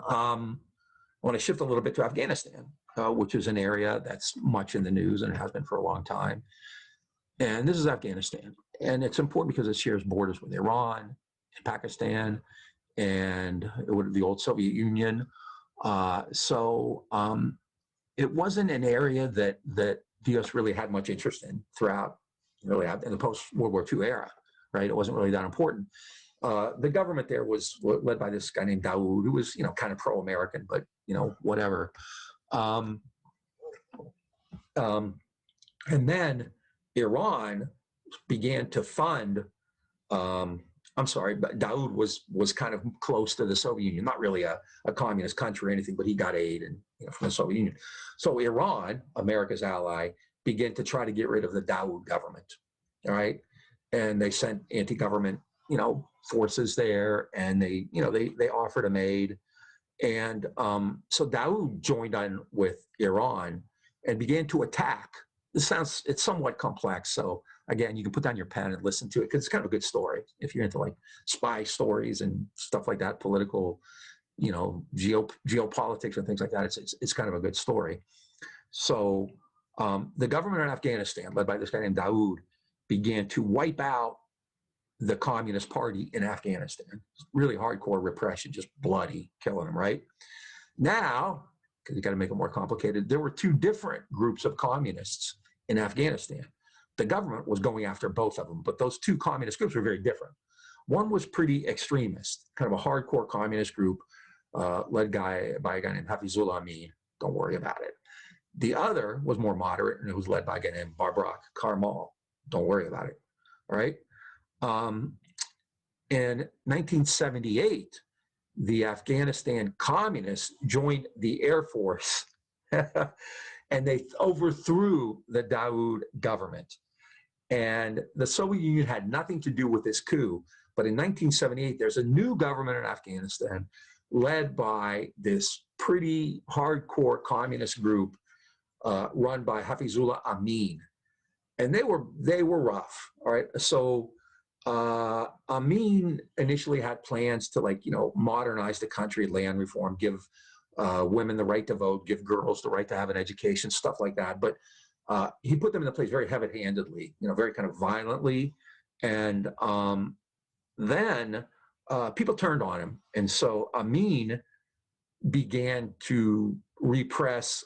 I want to shift a little bit to Afghanistan, which is an area that's much in the news and has been for a long time. And this is Afghanistan. And it's important because it shares borders with Iran and Pakistan and the old Soviet Union. It wasn't an area that the U.S. really had much interest in throughout, really, in the post-World War II era, right? It wasn't really that important. The government there was led by this guy named Daoud, who was, kind of pro-American, but, whatever. And then Iran began to fund, but Daoud was kind of close to the Soviet Union, not really a communist country or anything, but he got aid from the Soviet Union. So Iran, America's ally, began to try to get rid of the Daoud government, all right? And they sent anti-government, forces there, and they offered him aid. And so Daoud joined on with Iran and began to attack. It's somewhat complex. So again, you can put down your pen and listen to it because it's kind of a good story if you're into like spy stories and stuff like that, political, geopolitics and things like that. It's kind of a good story. So the government in Afghanistan, led by this guy named Daoud, began to wipe out the Communist Party in Afghanistan. Really hardcore repression, just bloody, killing them, right? Now, because you got to make it more complicated, there were two different groups of communists in Afghanistan. The government was going after both of them, but those two communist groups were very different. One was pretty extremist, kind of a hardcore communist group led by a guy named Hafizullah Amin. Don't worry about it. The other was more moderate, and it was led by a guy named Babrak Karmal. Don't worry about it, all right? In 1978, the Afghanistan communists joined the Air Force and they overthrew the Daoud government. And the Soviet Union had nothing to do with this coup. But in 1978, there's a new government in Afghanistan led by this pretty hardcore communist group run by Hafizullah Amin. And they were rough, all right? So Amin initially had plans to modernize the country, land reform, give women the right to vote, give girls the right to have an education, stuff like that. But he put them into place very heavy-handedly, very kind of violently. And then people turned on him. And so Amin began to repress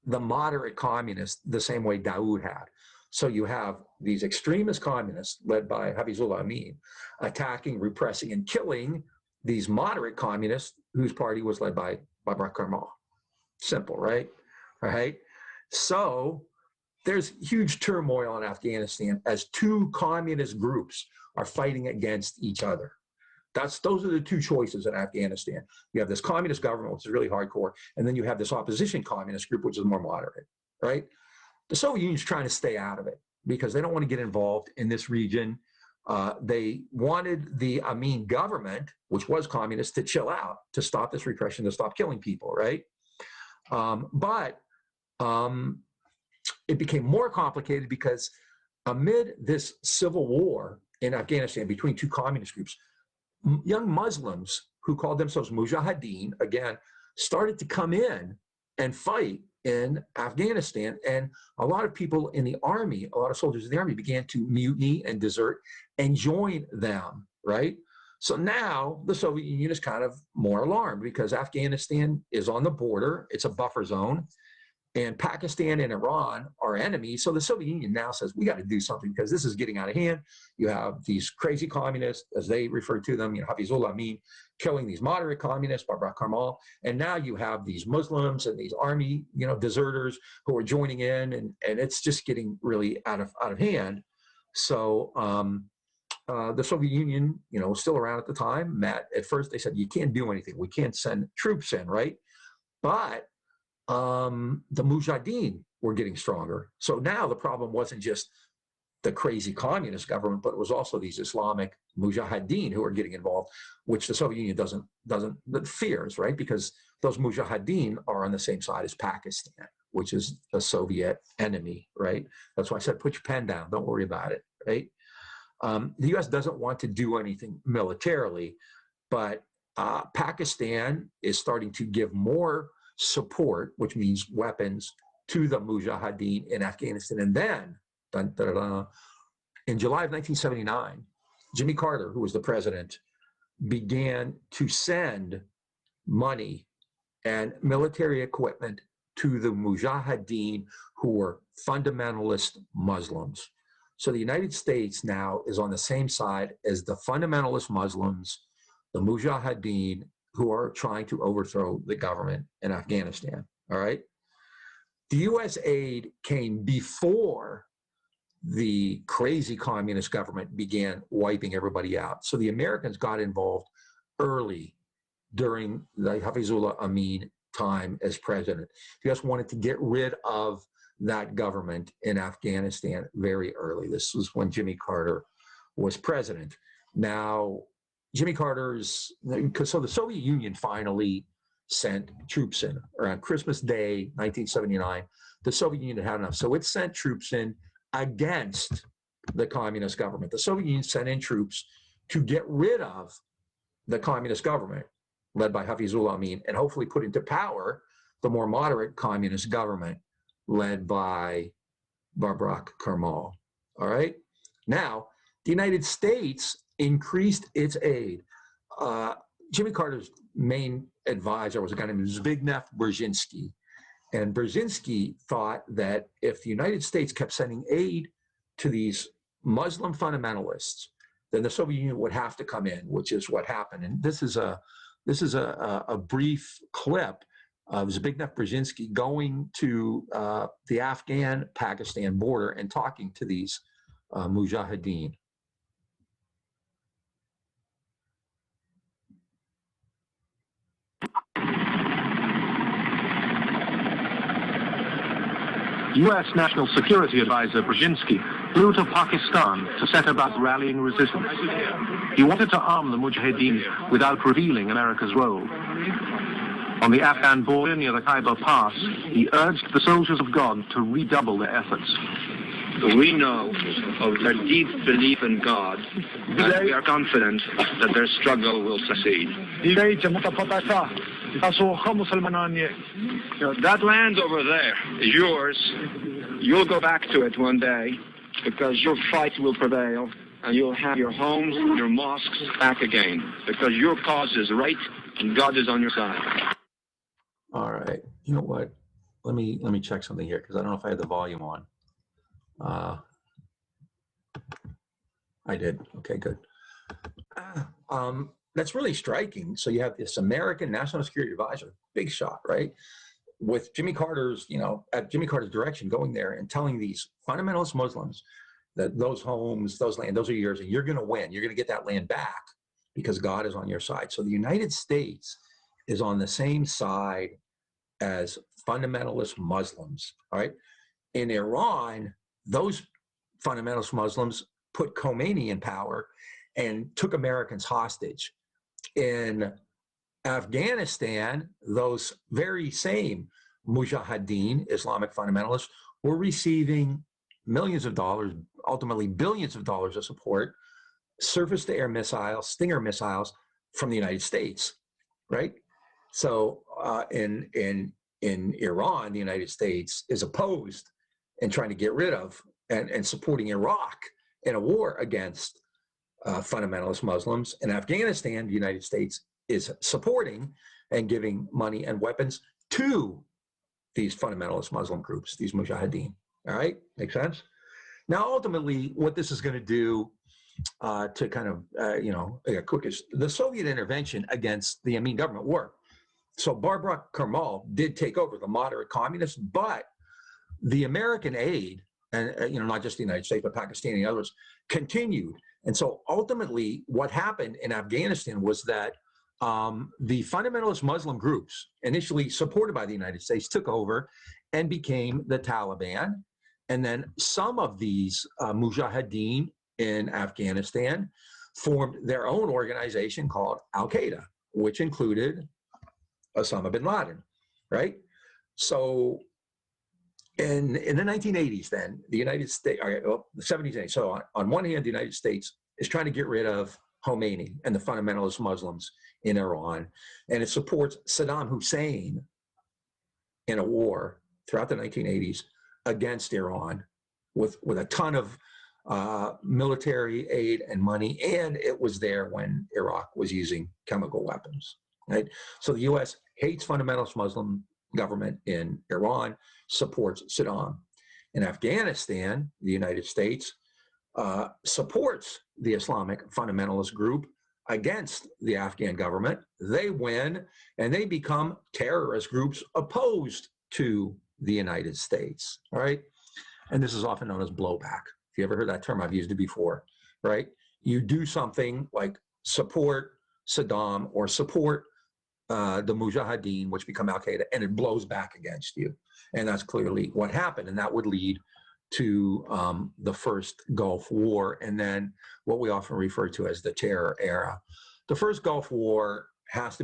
the moderate communists the same way Daoud had. So you have these extremist communists led by Hafizullah Amin attacking, repressing, and killing these moderate communists whose party was led by Babrak Karmal. Simple, right? Right? So there's huge turmoil in Afghanistan as two communist groups are fighting against each other. Those are the two choices in Afghanistan. You have this communist government, which is really hardcore, and then you have this opposition communist group, which is more moderate, right? The Soviet Union's trying to stay out of it because they don't want to get involved in this region. They wanted the Amin government, which was communist, to chill out, to stop this repression, to stop killing people, right? But it became more complicated because amid this civil war in Afghanistan between two communist groups, young Muslims who called themselves mujaheddin, again, started to come in and fight in Afghanistan. And a lot of people in the army, a lot of soldiers in the army began to mutiny and desert and join them, right? So now the Soviet Union is kind of more alarmed because Afghanistan is on the border. It's a buffer zone. And Pakistan and Iran are enemies. So the Soviet Union now says, we got to do something because this is getting out of hand. You have these crazy communists, as they refer to them, Hafizullah Amin, killing these moderate communists, Babrak Karmal. And now you have these Muslims and these army, deserters who are joining in, and it's just getting really out of hand. So the Soviet Union, was still around at the time. At first they said, you can't do anything. We can't send troops in, right? But the Mujahideen were getting stronger. So now the problem wasn't just the crazy communist government, but it was also these Islamic Mujahideen who are getting involved, which the Soviet Union doesn't fears, right? Because those Mujahideen are on the same side as Pakistan, which is a Soviet enemy, right? That's why I said, put your pen down. Don't worry about it, right? The U.S. doesn't want to do anything militarily, but Pakistan is starting to give more support, which means weapons, to the Mujahideen in Afghanistan. And then, dun, dun, dun, dun, in July of 1979, Jimmy Carter, who was the president, began to send money and military equipment to the Mujahideen, who were fundamentalist Muslims. So the United States now is on the same side as the fundamentalist Muslims, the Mujahideen, who are trying to overthrow the government in Afghanistan. All right. The U.S. aid came before the crazy communist government began wiping everybody out. So the Americans got involved early during the Hafizullah Amin time as president. The U.S. wanted to get rid of that government in Afghanistan very early. This was when Jimmy Carter was president. Now, Jimmy Carter's, so the Soviet Union finally sent troops in around Christmas Day, 1979. The Soviet Union had enough. So it sent troops in against the communist government. The Soviet Union sent in troops to get rid of the communist government led by Hafizullah Amin and hopefully put into power the more moderate communist government led by Babrak Karmal. All right. Now, the United States increased its aid. Jimmy Carter's main advisor was a guy named Zbigniew Brzezinski. And Brzezinski thought that if the United States kept sending aid to these Muslim fundamentalists, then the Soviet Union would have to come in, which is what happened. And this is a brief clip of Zbigniew Brzezinski going to the Afghan-Pakistan border and talking to these Mujahideen. U.S. National Security Advisor Brzezinski flew to Pakistan to set about rallying resistance. He wanted to arm the Mujahideen without revealing America's role. On the Afghan border near the Khyber Pass, he urged the soldiers of God to redouble their efforts. We know of their deep belief in God, and we are confident that their struggle will succeed. That land over there is yours. You'll go back to it one day because your fight will prevail and you'll have your homes, your mosques back again because your cause is right and God is on your side. All right. You know what? Let me check something here because I don't know if I had the volume on. I did. Okay, good. That's really striking. So you have this American National Security Advisor, big shot, right? With Jimmy Carter's, at Jimmy Carter's direction, going there and telling these fundamentalist Muslims that those homes, those land, those are yours, and you're going to win. You're going to get that land back because God is on your side. So the United States is on the same side as fundamentalist Muslims, all right? In Iran, those fundamentalist Muslims put Khomeini in power and took Americans hostage. In Afghanistan, those very same Mujahideen, Islamic fundamentalists, were receiving millions of dollars, ultimately billions of dollars of support, surface-to-air missiles, Stinger missiles from the United States, right? So in Iran, the United States is opposed and trying to get rid of and supporting Iraq in a war against fundamentalist Muslims. In Afghanistan, the United States is supporting and giving money and weapons to these fundamentalist Muslim groups, these Mujahideen. All right, make sense? Now, ultimately, what this is going to do to kind of, quick is the Soviet intervention against the Amin government worked. So Babrak Karmal did take over the moderate communists, but the American aid, and not just the United States, but Pakistan and others, continued. And so ultimately what happened in Afghanistan was that the fundamentalist Muslim groups, initially supported by the United States, took over and became the Taliban. And then some of these Mujahideen in Afghanistan formed their own organization called al-Qaeda, which included Osama bin Laden, right? So in the 1980s, then the United States, the 70s, 80s. So on one hand, the United States is trying to get rid of Khomeini and the fundamentalist Muslims in Iran, and it supports Saddam Hussein in a war throughout the 1980s against Iran with a ton of military aid and money, and it was there when Iraq was using chemical weapons, right? So the U.S. hates fundamentalist Muslim government in Iran, supports Saddam. In Afghanistan, the United States supports the Islamic fundamentalist group against the Afghan government. They win, and they become terrorist groups opposed to the United States, all right? And this is often known as blowback. If you ever heard that term, I've used it before, right? You do something like support Saddam or support the mujaheddin, which become al-Qaeda, and it blows back against you. And that's clearly what happened. And that would lead to the first Gulf War, and then what we often refer to as the terror era. The first Gulf War has to